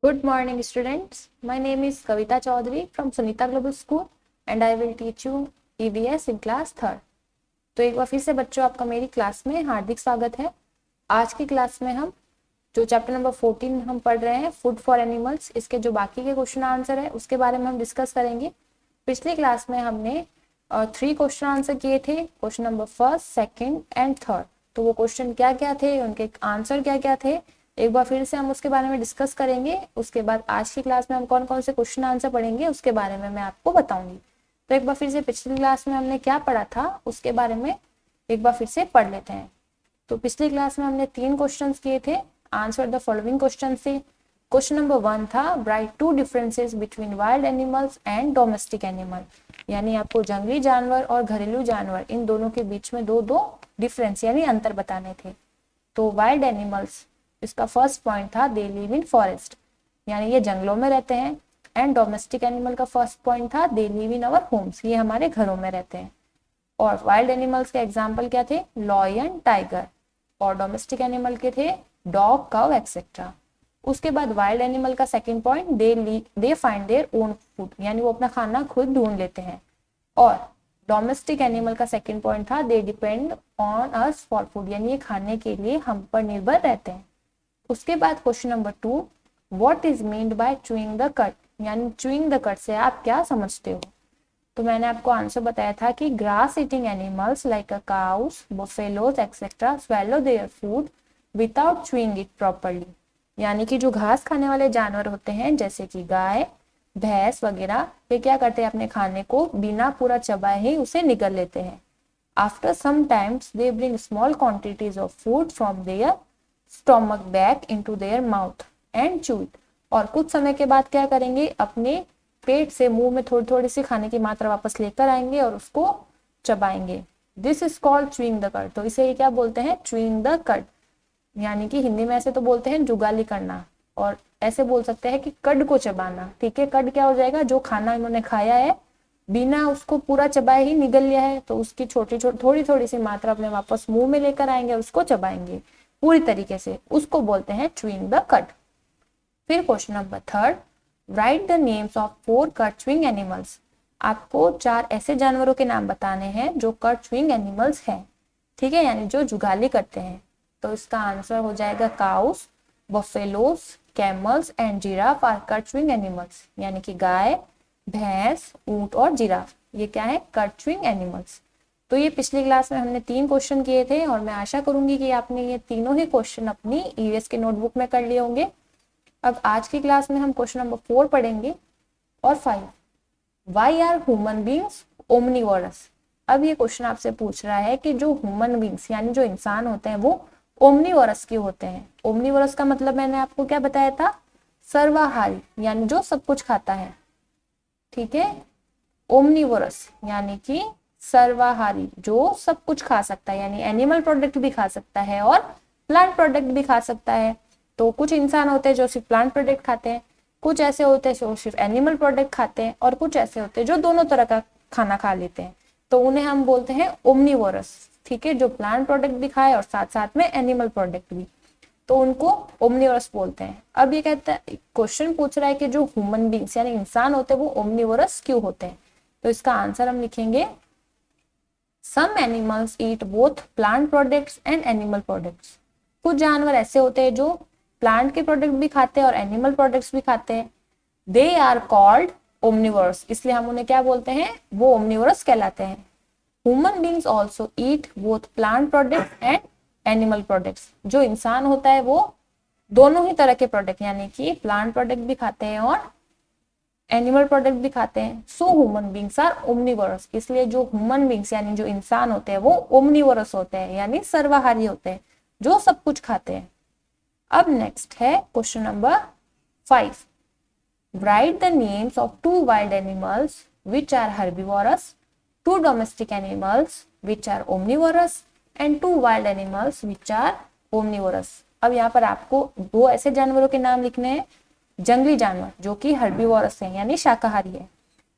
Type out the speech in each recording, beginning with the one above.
Good morning, students. My name is Kavita Chaudhary from Sunita Global School and I will teach you EVS in class 3rd. तो एक बार फिर से बच्चों आपका मेरी क्लास में हार्दिक स्वागत है। आज की क्लास में हम जो चैप्टर नंबर 14 हम पढ़ रहे हैं फूड फॉर एनिमल्स, इसके जो बाकी के क्वेश्चन आंसर है उसके बारे में हम डिस्कस करेंगे। पिछली क्लास में हमने 3 क्वेश्चन आंसर किए थे, question number 1st, 2nd and 3rd। तो वो क्वेश्चन क्या क्या थे, उनके आंसर क्या क्या थे, एक बार फिर से हम उसके बारे में डिस्कस करेंगे। उसके बाद आज की क्लास में हम कौन कौन से क्वेश्चन आंसर पढ़ेंगे उसके बारे में मैं आपको बताऊंगी। तो एक बार फिर से पिछली क्लास में हमने क्या पढ़ा था उसके बारे में एक बार फिर से पढ़ लेते हैं। तो पिछली क्लास में हमने 3 क्वेश्चंस किए थे। आंसर द फॉलोइंग क्वेश्चन से। क्वेश्चन नंबर 1 था right 2 differences between wild animals and domestic animal, यानी आपको जंगली जानवर और घरेलू जानवर इन दोनों के बीच में दो डिफरेंस यानी अंतर बताने थे। तो वाइल्ड एनिमल्स, इसका फर्स्ट पॉइंट था दे लिव इन फॉरेस्ट, यानी ये जंगलों में रहते हैं। एंड डोमेस्टिक एनिमल का फर्स्ट पॉइंट था they live in our Holmes, ये हमारे घरों में रहते हैं। और वाइल्ड एनिमल्स के एग्जाम्पल क्या थे, लॉयन, टाइगर। और डोमेस्टिक एनिमल के थे डॉग, काउ एक्सेट्रा। उसके बाद वाइल्ड एनिमल का second point they find their own food, यानी वो अपना खाना खुद ढूंढ लेते हैं। और डोमेस्टिक एनिमल का सेकंड पॉइंट था they depend on us for food, यानी ये खाने के लिए हम पर निर्भर रहते हैं। उसके बाद question number 2, what is meant by chewing the cut, यानी चूइंग द कट से आप क्या समझते हो। तो मैंने आपको आंसर बताया था कि grass eating animals like cows, buffaloes etcetera swallow their food without chewing it properly, यानी कि जो घास खाने वाले जानवर होते हैं जैसे कि गाय, भैंस वगैरह, वे क्या करते हैं, अपने खाने को बिना पूरा चबाए ही उसे निगल लेते हैं। After some times they bring small quantities of food from their stomach back into their mouth and chew it, और कुछ समय के बाद क्या करेंगे, अपने पेट से मुंह में थोड़ी थोड़ी सी खाने की मात्रा वापस लेकर आएंगे और उसको चबाएंगे। This is called chewing the cud. तो इसे क्या बोलते हैं, चूइंग द कट, यानी कि हिंदी में ऐसे तो बोलते हैं जुगाली करना, और ऐसे बोल सकते हैं कि कड को चबाना। ठीक है, कड क्या हो जाएगा, जो खाना इन्होंने खाया है बिना उसको पूरा चबाए ही निगल लिया है, तो उसकी छोटी छोटी थोड़ी थोड़ी सी मात्रा अपने वापस मुंह में लेकर आएंगे और उसको चबाएंगे पूरी तरीके से, उसको बोलते हैं चूइंग द कट। फिर question number 3, right the names of 4 cut chewing animals. आपको 4 ऐसे जानवरों के नाम बताने हैं जो कट चूइंग एनिमल्स हैं। ठीक है, यानी जो जुगाली करते हैं। तो इसका आंसर हो जाएगा cows, buffaloes, camels and giraffe are cud chewing animals, यानी कि गाय, भैंस, ऊंट और जिराफ ये क्या है, कट चूइंग एनिमल्स। तो ये पिछली क्लास में हमने 3 क्वेश्चन किए थे और मैं आशा करूंगी कि आपने ये तीनों ही क्वेश्चन अपनी ईवीएस के नोटबुक में कर लिए होंगे। अब आज की क्लास में हम क्वेश्चन नंबर 4 पढ़ेंगे और 5, why are human beings omnivorous. अब ये क्वेश्चन आपसे पूछ रहा है कि जो ह्यूमन बीइंग्स यानी जो इंसान होते हैं वो ओमनिवोरस क्यों होते हैं। ओमनिवोरस का मतलब मैंने आपको क्या बताया था, सर्वाहारी, यानी जो सब कुछ खाता है। ठीक है, ओमनिवोरस यानी कि सर्वाहारी, जो सब कुछ खा सकता है, यानी एनिमल प्रोडक्ट भी खा सकता है और प्लांट प्रोडक्ट भी खा सकता है। तो कुछ इंसान होते हैं जो सिर्फ प्लांट प्रोडक्ट खाते हैं, कुछ ऐसे होते हैं जो सिर्फ एनिमल प्रोडक्ट खाते हैं, और कुछ ऐसे होते हैं जो दोनों तरह का खाना खा लेते हैं। तो उन्हें हम बोलते हैं ओमनिवोरस। ठीक है, जो प्लांट प्रोडक्ट भी खाए और साथ साथ में एनिमल प्रोडक्ट भी, तो उनको ओमनिवोरस बोलते हैं। अब ये कहता है, क्वेश्चन पूछ रहा है कि जो ह्यूमन बींग्स यानी इंसान होते हैं वो ओमनिवोरस क्यों होते हैं। तो इसका आंसर हम लिखेंगे some animals eat both plant products and animal products. कुछ जानवर ऐसे होते हैं जो प्लांट के प्रोडक्ट भी खाते हैं और एनिमल प्रोडक्ट्स भी खाते हैं। दे आर कॉल्ड ओमनिवोरस, इसलिए हम उन्हें क्या बोलते हैं, वो ओमनिवोरस कहलाते हैं। Human beings also eat both plant products and animal products. जो इंसान होता है वो दोनों ही तरह के प्रोडक्ट यानी कि प्लांट प्रोडक्ट भी खाते हैं और एनिमल प्रोडक्ट भी खाते हैं। So human beings are omnivorous, इसलिए जो ह्यूमन बींग्स यानी जो इंसान होते हैं वो ओमनिवोरस होते हैं, यानी सर्वाहारी होते हैं, जो सब कुछ खाते हैं। अब नेक्स्ट है question number 5, write the names of 2 wild animals which are herbivorous, 2 domestic animals which are omnivorous and 2 wild animals which are omnivorous. अब यहाँ पर आपको 2 ऐसे जानवरों के नाम लिखने हैं, जंगली जानवर जो कि हर्बिवोरस है यानी शाकाहारी है।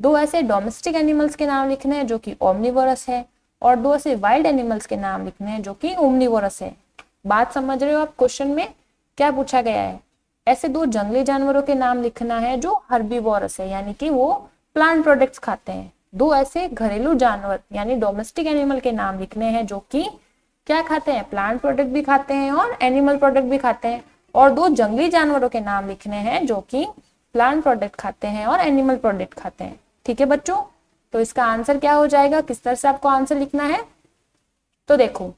2 ऐसे डोमेस्टिक एनिमल्स के नाम लिखने हैं जो कि ओमनिवोरस है, और 2 ऐसे वाइल्ड एनिमल्स के नाम लिखने हैं जो कि ओमनिवोरस है। बात समझ रहे हो आप, क्वेश्चन में क्या पूछा गया है, ऐसे दो जंगली जानवरों के नाम लिखना है जो हर्बीवोरस है, यानी कि वो प्लांट प्रोडक्ट्स खाते हैं। दो ऐसे घरेलू जानवर यानी डोमेस्टिक एनिमल के नाम लिखने हैं जो कि क्या खाते हैं, प्लांट प्रोडक्ट भी खाते हैं और एनिमल प्रोडक्ट भी खाते हैं। और दो जंगली जानवरों के नाम लिखने हैं जो कि प्लांट प्रोडक्ट खाते हैं और एनिमल प्रोडक्ट खाते हैं। ठीक है बच्चों, तो इसका आंसर क्या हो जाएगा, किस तरह से आपको आंसर लिखना है, तो देखो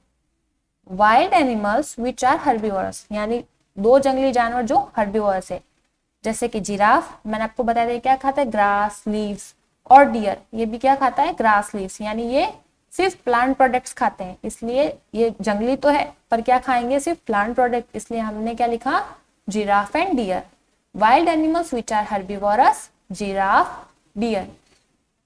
wild animals which are herbivorous, यानी दो जंगली जानवर जो हर्बीवोरस है, जैसे कि जिराफ, मैंने आपको बताया था क्या खाता है, ग्रास लीव्स, और डियर ये भी क्या खाता है, ग्रास लीव्स, यानी ये सिर्फ प्लांट प्रोडक्ट्स खाते हैं, इसलिए ये जंगली तो है पर क्या खाएंगे, सिर्फ प्लांट प्रोडक्ट, इसलिए हमने क्या लिखा, giraffe and deer. Wild animals which are herbivorous, giraffe, deer.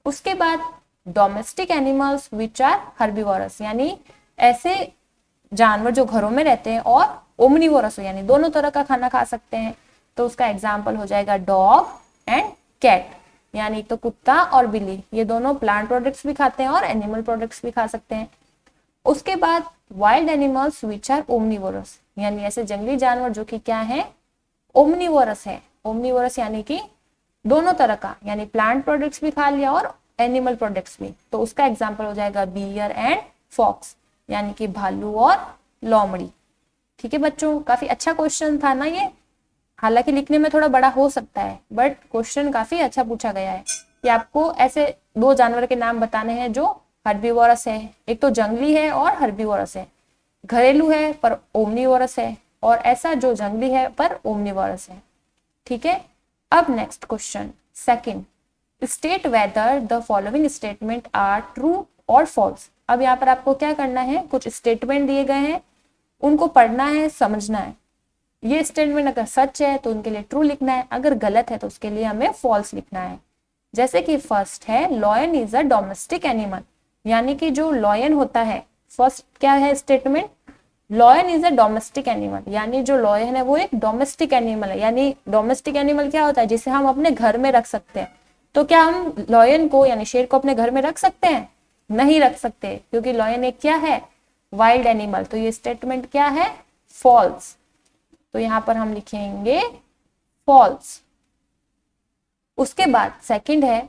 उसके बाद domestic animals which are herbivorous, यानी ऐसे जानवर जो घरों में रहते हैं और ओमनीवोरस यानी दोनों तरह का खाना खा सकते हैं। तो उसका एग्जाम्पल हो जाएगा डॉग एंड कैट, यानी तो कुत्ता और बिल्ली, ये दोनों प्लांट प्रोडक्ट्स भी खाते हैं और एनिमल प्रोडक्ट्स भी खा सकते हैं। उसके बाद wild animals which are omnivorous, यानी ऐसे जंगली जानवर जो कि क्या है, ओमनीवोरस है। ओमनीवोरस यानी कि दोनों तरह का, यानी प्लांट प्रोडक्ट्स भी खा लिया और एनिमल प्रोडक्ट्स भी। तो उसका एग्जाम्पल हो जाएगा बियर एंड फॉक्स, यानी कि भालू और लोमड़ी। ठीक है बच्चों, काफी अच्छा क्वेश्चन था ना ये, हालांकि लिखने में थोड़ा बड़ा हो सकता है बट क्वेश्चन काफी अच्छा पूछा गया है कि आपको ऐसे दो जानवर के नाम बताने हैं जो हर्बीवोरस है, एक तो जंगली है और हर्बीवोरस है, घरेलू है पर ओमनीवोरस है, और ऐसा जो जंगली है पर ओमनीवोरस है। ठीक है, अब next question second, state whether the following statement are true और फॉल्स। अब यहाँ पर आपको क्या करना है, कुछ स्टेटमेंट दिए गए हैं, उनको पढ़ना है, समझना है। ये स्टेटमेंट अगर सच है तो उनके लिए ट्रू लिखना है, अगर गलत है तो उसके लिए हमें फॉल्स लिखना है। जैसे कि फर्स्ट है lion is a domestic animal, यानी कि जो लॉयन होता है, फर्स्ट क्या है statement, lion is a domestic animal, यानी जो लॉयन है वो एक डोमेस्टिक एनिमल है। यानी डोमेस्टिक एनिमल क्या होता है, जिसे हम अपने घर में रख सकते हैं। तो क्या हम लॉयन को यानी शेर को अपने घर में रख सकते हैं, नहीं रख सकते, क्योंकि लॉयन एक क्या है, वाइल्ड एनिमल। तो ये स्टेटमेंट क्या है, फॉल्स। तो यहां पर हम लिखेंगे फॉल्स। उसके बाद सेकंड है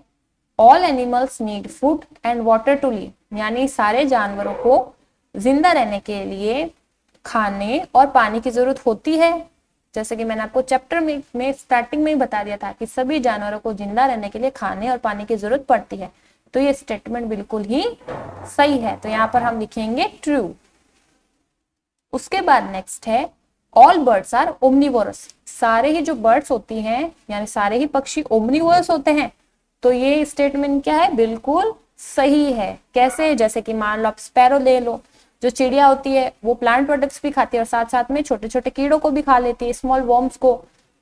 all animals need food and water to live, यानी सारे जानवरों को जिंदा रहने के लिए खाने और पानी की जरूरत होती है। जैसे कि मैंने आपको चैप्टर में स्टार्टिंग में ही बता दिया था कि सभी जानवरों को जिंदा रहने के लिए खाने और पानी की जरूरत पड़ती है। तो ये स्टेटमेंट बिल्कुल ही सही है, तो यहाँ पर हम लिखेंगे ट्रू। उसके बाद नेक्स्ट है ऑल बर्ड्स आर ओमनीवोरस, सारे ही जो बर्ड्स होती हैं यानी सारे ही पक्षी ओमनीवोरस होते हैं। तो ये स्टेटमेंट क्या है, बिल्कुल सही है। कैसे, जैसे कि मान लो आप स्पैरो ले लो, जो चिड़िया होती है वो प्लांट प्रोडक्ट्स भी खाती है और साथ साथ में छोटे छोटे कीड़ों को भी खा लेती है, स्मॉल वॉर्म्स को।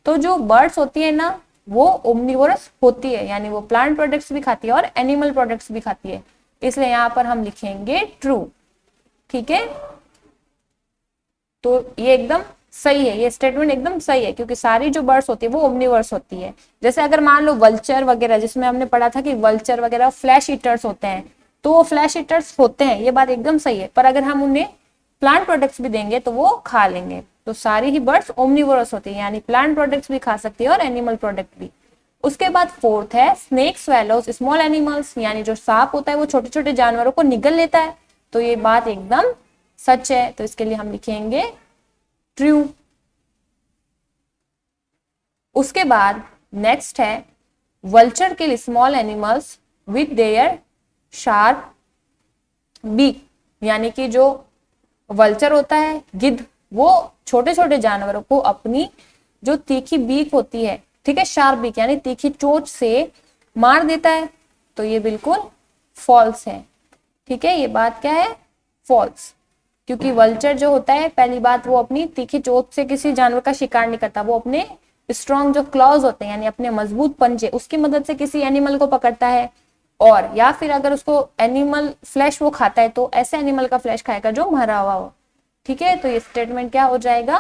तो जो बर्ड्स होती है ना वो ओमनीवोरस होती है, यानी वो प्लांट प्रोडक्ट्स भी खाती है और एनिमल प्रोडक्ट्स भी खाती है, इसलिए यहाँ पर हम लिखेंगे ट्रू। ठीक है, तो ये एकदम सही है, ये स्टेटमेंट एकदम सही है, क्योंकि सारी जो बर्ड्स होती है वो ओमनीवर्स होती है। जैसे अगर मान लो वल्चर वगैरह, जिसमें हमने पढ़ा था कि वल्चर वगैरह फ्लैश ईटर्स होते हैं, तो वो फ्लैश ईटर्स होते हैं, ये बात एकदम सही है, पर अगर हम उन्हें प्लांट प्रोडक्ट्स भी देंगे तो वो खा लेंगे। तो सारी ही बर्ड्स ओमनीवोरस होती है, यानी प्लांट प्रोडक्ट्स भी खा सकती है और एनिमल प्रोडक्ट भी। उसके बाद फोर्थ है स्नेक स्वेलोज स्मॉल एनिमल्स, यानी जो सांप होता है वो छोटे छोटे जानवरों को निगल लेता है। तो ये बात एकदम सच है, तो इसके लिए हम लिखेंगे ट्रू। उसके बाद नेक्स्ट है vulture kill small animals with their sharp beak, यानी कि जो वल्चर होता है गिद्ध, वो छोटे छोटे जानवरों को अपनी जो तीखी बीक होती है, ठीक है, शार्प बीक यानी तीखी चोंच से मार देता है। तो ये बिल्कुल फॉल्स है। ठीक है, ये बात क्या है, फॉल्स, क्योंकि वल्चर जो होता है पहली बात वो अपनी तीखी चोंच से किसी जानवर का शिकार नहीं करता, वो अपने स्ट्रॉन्ग जो क्लॉज होते हैं यानी अपने मजबूत पंजे उसकी मदद से किसी एनिमल को पकड़ता है, और या फिर अगर उसको एनिमल फ्लैश वो खाता है तो ऐसे एनिमल का फ्लैश खाएगा जो मरा हुआ हो। ठीक है, तो ये स्टेटमेंट क्या हो जाएगा,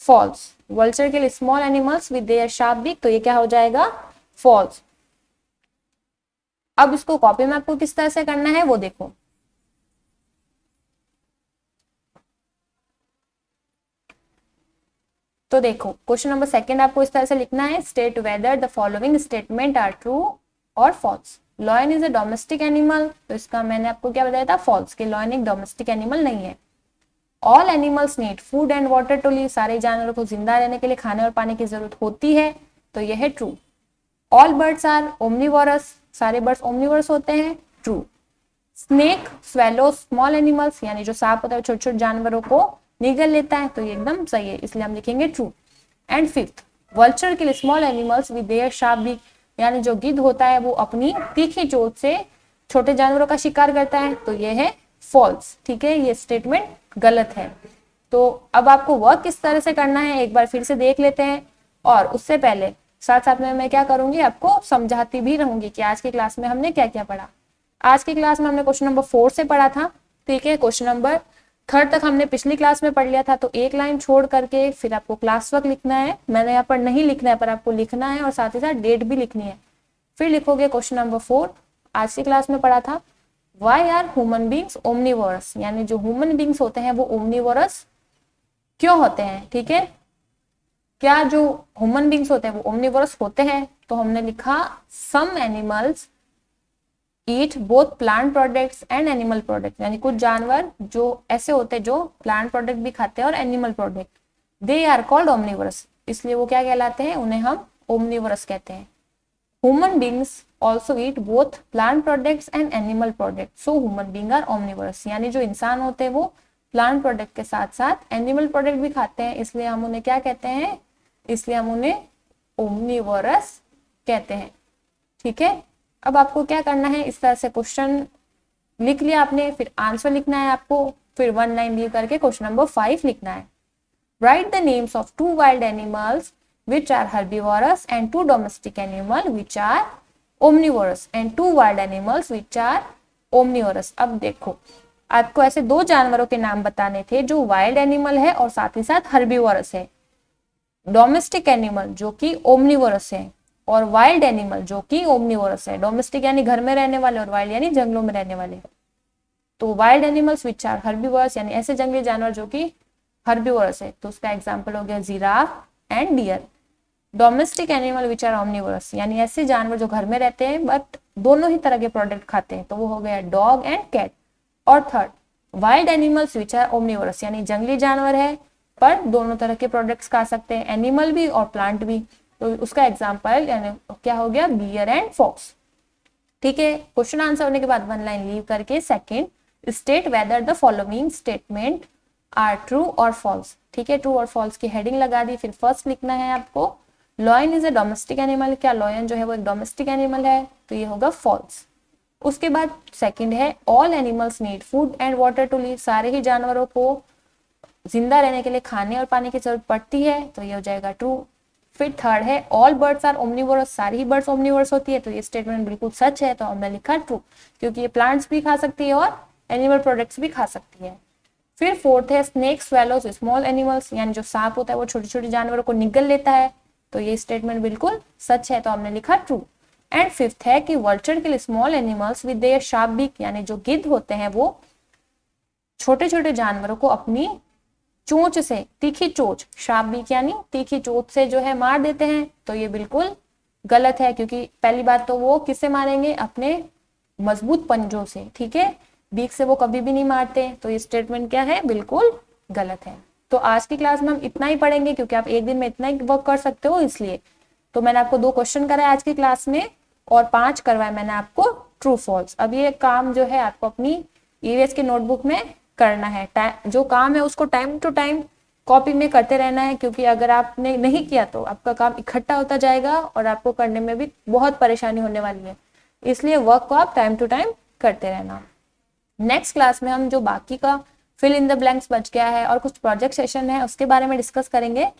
फॉल्स। वल्चर के लिए small animals with their sharp beak, तो ये क्या हो जाएगा, फॉल्स। अब इसको कॉपी में आपको किस तरह से करना है वो देखो। तो देखो क्वेश्चन नंबर सेकंड आपको इस तरह से लिखना है, state whether the following statement are true और false. Lion is a domestic animal, तो इसका मैंने आपको क्या बताया था, फॉल्स, कि लॉयन एक डोमेस्टिक एनिमल नहीं है। All animals need food and water to live, सारे जानवरों को जिंदा रहने के लिए खाने और पानी की जरूरत होती है, तो यह है true. All birds are omnivorous, सारे बर्ड्स ओमनिवोरस होते हैं, true. Snake swallow small animals, यानी जो सांप होता है छोटे छोटे जानवरों को निगल लेता है, तो ये एकदम सही है, इसलिए हम लिखेंगे true. And fifth, vulture kill small animals with their sharp beak, यानी जो गिद्ध होता है वो अपनी तीखी चोंच से छोटे जानवरों का शिकार करता है, तो ये है फॉल्स। ठीक है, ये स्टेटमेंट गलत है। तो अब आपको वर्क किस तरह से करना है एक बार फिर से देख लेते हैं, और उससे पहले साथ साथ में मैं क्या करूंगी, आपको समझाती भी रहूंगी कि आज की क्लास में हमने क्या क्या पढ़ा। आज की क्लास में हमने क्वेश्चन नंबर 4 से पढ़ा था, ठीक है। क्वेश्चन नंबर 3 तक हमने पिछली क्लास में पढ़ लिया था, तो एक लाइन छोड़ करके फिर आपको क्लास वर्क लिखना है। मैंने यहाँ पर नहीं लिखना है, पर आपको लिखना है और साथ ही साथ डेट भी लिखनी है। फिर लिखोगे क्वेश्चन नंबर 4, आज की क्लास में पढ़ा था, why are human beings omnivorous, यानी जो ह्यूमन बींग्स होते हैं वो ओमनिवोरस क्यों होते हैं। ठीक है, क्या जो ह्यूमन बींग्स होते हैं वो ओमनिवोरस होते हैं, तो हमने लिखा some animals eat both plant products and animal products, यानी कुछ जानवर जो ऐसे होते हैं जो प्लांट प्रोडक्ट भी खाते हैं और animal product, they are called omnivorous, इसलिए वो क्या कहलाते हैं, उन्हें हम ओमनिवोरस कहते हैं। Human beings also eat both plant products and animal products, so human being are omnivorous, यानी जो इंसान होते हैं वो प्लांट प्रोडक्ट के साथ साथ एनिमल प्रोडक्ट भी खाते हैं, इसलिए हम उन्हें क्या कहते हैं, इसलिए हम उन्हें ओमनिवोरस कहते हैं। ठीक है, अब आपको क्या करना है, इस तरह से क्वेश्चन लिख लिया आपने, फिर आंसर लिखना है आपको, फिर 1 लाइन लीव करके क्वेश्चन नंबर 5 लिखना है। Right the names of 2 wild animals which are herbivorous and 2 domestic animals which are omnivorous and 2 wild animals which are omnivorous। अब देखो आपको ऐसे 2 जानवरों के नाम बताने थे जो वाइल्ड एनिमल है और साथ ही साथ हर्बीवोरस है। डोमेस्टिक एनिमल जो कि ओमनिवोरस है और वाइल्ड एनिमल जो कि ओमनिवोरस है। डोमेस्टिक यानी घर में रहने वाले और वाइल्ड यानी जंगलों में रहने वाले। तो wild animals which are herbivorous यानी ऐसे जंगली जानवर जो कि हर्बीवोरस है, तो उसका एग्जाम्पल हो गया giraffe and deer. Domestic animal which are omnivorous यानी ऐसे जानवर जो घर में रहते हैं बट दोनों ही तरह के प्रोडक्ट खाते हैं, तो वो हो गया डॉग एंड कैट। और third, wild animals which are omnivorous यानी जंगली जानवर है पर दोनों तरह के प्रोडक्ट्स खा सकते हैं, एनिमल भी और प्लांट भी, तो उसका एग्जाम्पल यानी क्या हो गया, बियर एंड फॉक्स। ठीक है, क्वेश्चन आंसर होने के बाद 1 लाइन लीव करके second, state whether the following statement are true और फॉल्स। ठीक है, ट्रू और फॉल्स की हेडिंग लगा दी। फिर फर्स्ट लिखना है आपको, lion is a domestic animal, क्या लॉयन जो है वो एक डोमेस्टिक एनिमल है, तो ये होगा फॉल्स। उसके बाद सेकंड है, all animals need food and water to live, सारे ही जानवरों को जिंदा रहने के लिए खाने और पानी की जरूरत पड़ती है, तो ये हो जाएगा ट्रू। फिर थर्ड है, ऑल बर्ड्स आर ओमनिवोरस, सारी ही बर्ड्स ओमनिवोरस होती है, तो ये स्टेटमेंट बिल्कुल सच है, तो हमने लिखा ट्रू, क्योंकि ये प्लांट्स भी खा सकती है और एनिमल प्रोडक्ट्स भी खा सकती है। फिर फोर्थ है, स्नेक स्वेलोज स्मॉल एनिमल्स, यानी जो सांप होता है वो छोटे छोटे जानवरों को निगल लेता है, तो ये स्टेटमेंट बिल्कुल सच है, तो हमने लिखा ट्रू। एंड फिफ्थ है कि vulture kill small animals with their sharp beak, यानी जो गिद्ध होते हैं वो छोटे छोटे जानवरों को अपनी चोंच से, तीखी चोंच, शार्प बीक यानी तीखी चोंच से जो है मार देते हैं, तो ये बिल्कुल गलत है, क्योंकि पहली बात तो वो किससे मारेंगे, अपने मजबूत पंजों से। ठीक है, बीक से वो कभी भी नहीं मारते, तो ये स्टेटमेंट क्या है, बिल्कुल गलत है। तो आज की क्लास में हम इतना ही पढ़ेंगे, क्योंकि आप एक दिन में इतना ही वर्क कर सकते हो, इसलिए तो मैंने आपको 2 क्वेश्चन कराए आज की क्लास में और 5 करवाए मैंने आपको ट्रू फॉल्स। अब ये काम जो है आपको अपनी ईवीएस की नोटबुक में करना है, जो काम है उसको टाइम टू टाइम कॉपी में करते रहना है, क्योंकि अगर आपने नहीं किया तो आपका काम इकट्ठा होता जाएगा और आपको करने में भी बहुत परेशानी होने वाली है, इसलिए वर्क को आप टाइम टू टाइम करते रहना। नेक्स्ट क्लास में हम जो बाकी का फिल इन द ब्लैंक्स बच गया है और कुछ प्रोजेक्ट सेशन है उसके बारे में डिस्कस करेंगे।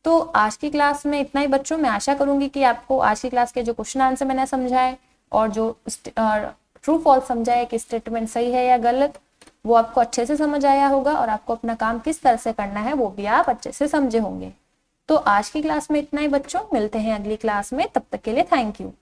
तो आज की क्लास में इतना ही बच्चों, मैं आशा करूंगी कि आपको आज की क्लास के जो क्वेश्चन आंसर मैंने समझाए और जो ट्रू फॉल्स समझाए कि स्टेटमेंट सही है या गलत, वो आपको अच्छे से समझ आया होगा और आपको अपना काम किस तरह से करना है वो भी आप अच्छे से समझे होंगे। तो आज की क्लास में इतना ही बच्चों, मिलते हैं अगली क्लास में, तब तक के लिए थैंक यू।